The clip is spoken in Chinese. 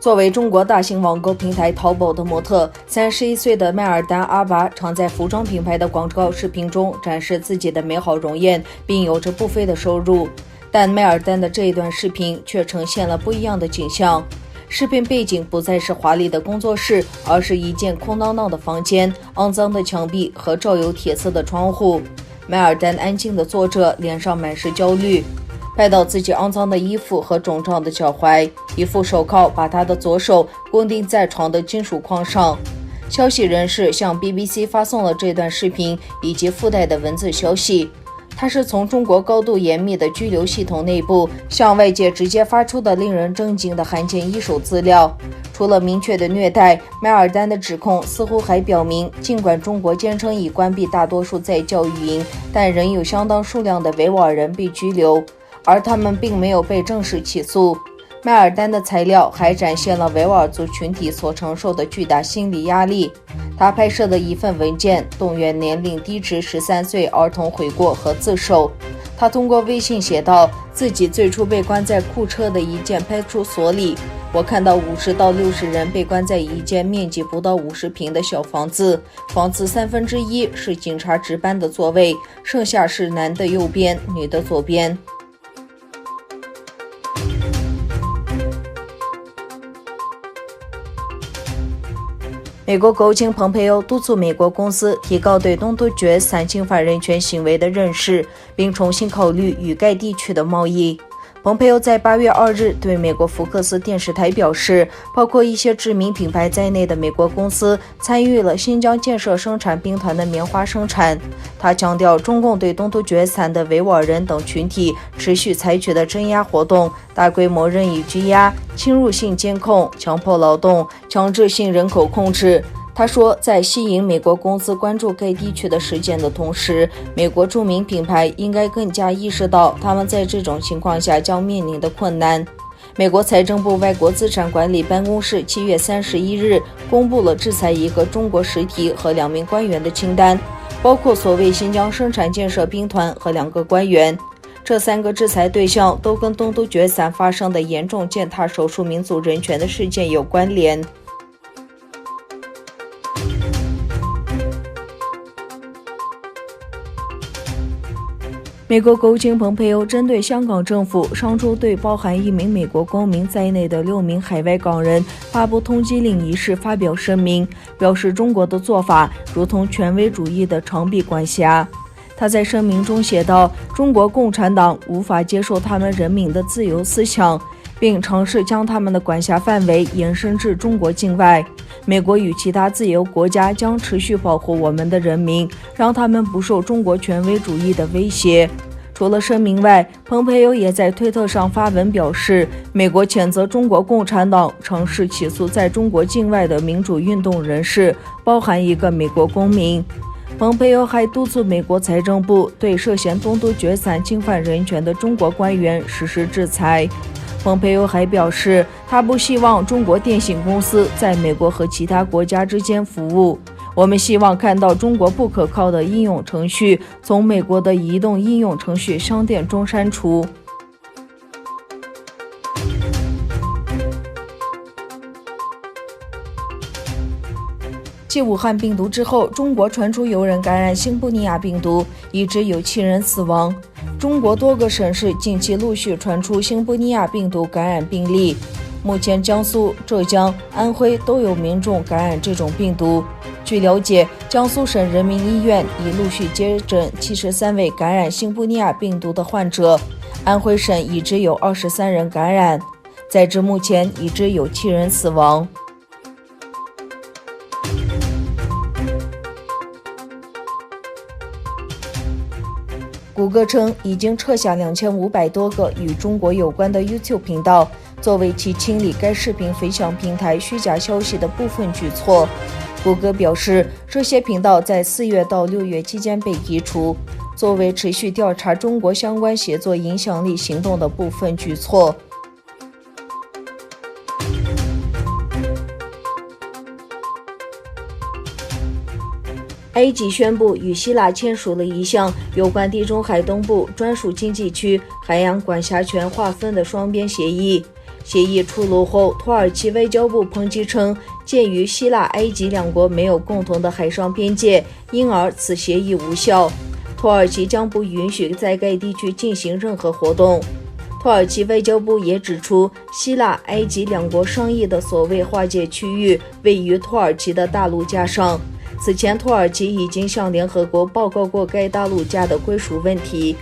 作为中国大型网购平台淘宝的模特，31岁的麦尔丹·阿拔常在服装品牌的广告视频中展示自己的美好容颜，并有着不菲的收入。但麦尔丹的这一段视频却呈现了不一样的景象。视频背景不再是华丽的工作室，而是一间空荡荡的房间、肮脏的墙壁和罩有铁丝的窗户。麦尔丹安静地坐着，脸上满是焦虑。拍到自己肮脏的衣服和肿胀的脚踝，一副手铐把他的左手固定在床的金属框上。消息人士向 BBC 发送了这段视频以及附带的文字消息。它是从中国高度严密的拘留系统内部向外界直接发出的令人震惊的罕见一手资料。除了明确的虐待，麦尔丹的指控似乎还表明，尽管中国坚称已关闭大多数在教育营，但仍有相当数量的维吾尔人被拘留，而他们并没有被正式起诉。麦尔丹的材料还展现了维吾尔族群体所承受的巨大心理压力。他拍摄的一份文件动员年龄低至13岁儿童悔过和自首。他通过微信写道，自己最初被关在库车的一间派出所里，我看到50到60人被关在一间面积不到50平的小房子，房子1/3是警察值班的座位，剩下是男的右边，女的左边。美国国务卿蓬佩奥督促美国公司提高对东突厥散侵犯人权行为的认识，并重新考虑与该地区的贸易。蓬佩奥在8月2日对美国福克斯电视台表示，包括一些知名品牌在内的美国公司参与了新疆建设生产兵团的棉花生产。他强调，中共对东突厥散的维吾尔人等群体持续采取的镇压活动，大规模任意拘押、侵入性监控、强迫劳动、强制性人口控制。他说，在吸引美国公司关注该地区的事件的同时，美国著名品牌应该更加意识到他们在这种情况下将面临的困难。美国财政部外国资产管理办公室7月31日公布了制裁一个中国实体和2名官员的清单，包括所谓新疆生产建设兵团和2个官员。这3个制裁对象都跟东突厥散发生的严重践踏少数民族人权的事件有关联。美国国务卿蓬佩奥针对香港政府上周对包含1名美国公民在内的6名海外港人发布通缉令一事发表声明，表示中国的做法如同权威主义的长臂管辖。他在声明中写道，中国共产党无法接受他们人民的自由思想，并尝试将他们的管辖范围延伸至中国境外。美国与其他自由国家将持续保护我们的人民，让他们不受中国权威主义的威胁。除了声明外，蓬佩奥也在推特上发文表示，美国谴责中国共产党尝试起诉在中国境外的民主运动人士，包含1个美国公民。蓬佩奥还督促美国财政部对涉嫌东突厥散侵犯人权的中国官员实施制裁。蓬佩奥还表示，他不希望中国电信公司在美国和其他国家之间服务。我们希望看到中国不可靠的应用程序从美国的移动应用程序商店中删除。继武汉病毒之后，中国传出有人感染新布尼亚病毒，已知有7人死亡。中国多个省市近期陆续传出新布尼亚病毒感染病例，目前江苏、浙江、安徽都有民众感染这种病毒。据了解，江苏省人民医院已陆续接诊73位感染新布尼亚病毒的患者，安徽省已知有23人感染，截至目前已知有7人死亡。谷歌称已经撤下2500多个与中国有关的 YouTube 频道，作为其清理该视频分享平台虚假消息的部分举措。谷歌表示，这些频道在4月到6月期间被移除，作为持续调查中国相关协作影响力行动的部分举措。埃及宣布与希腊签署了一项有关地中海东部专属经济区海洋管辖权划分的双边协议。协议出炉后，土耳其外交部抨击称，鉴于希腊、埃及两国没有共同的海上边界，因而此协议无效。土耳其将不允许在该地区进行任何活动。土耳其外交部也指出，希腊、埃及两国商议的所谓划界区域位于土耳其的大陆架上。此前，土耳其已经向联合国报告过该大陆架的归属问题。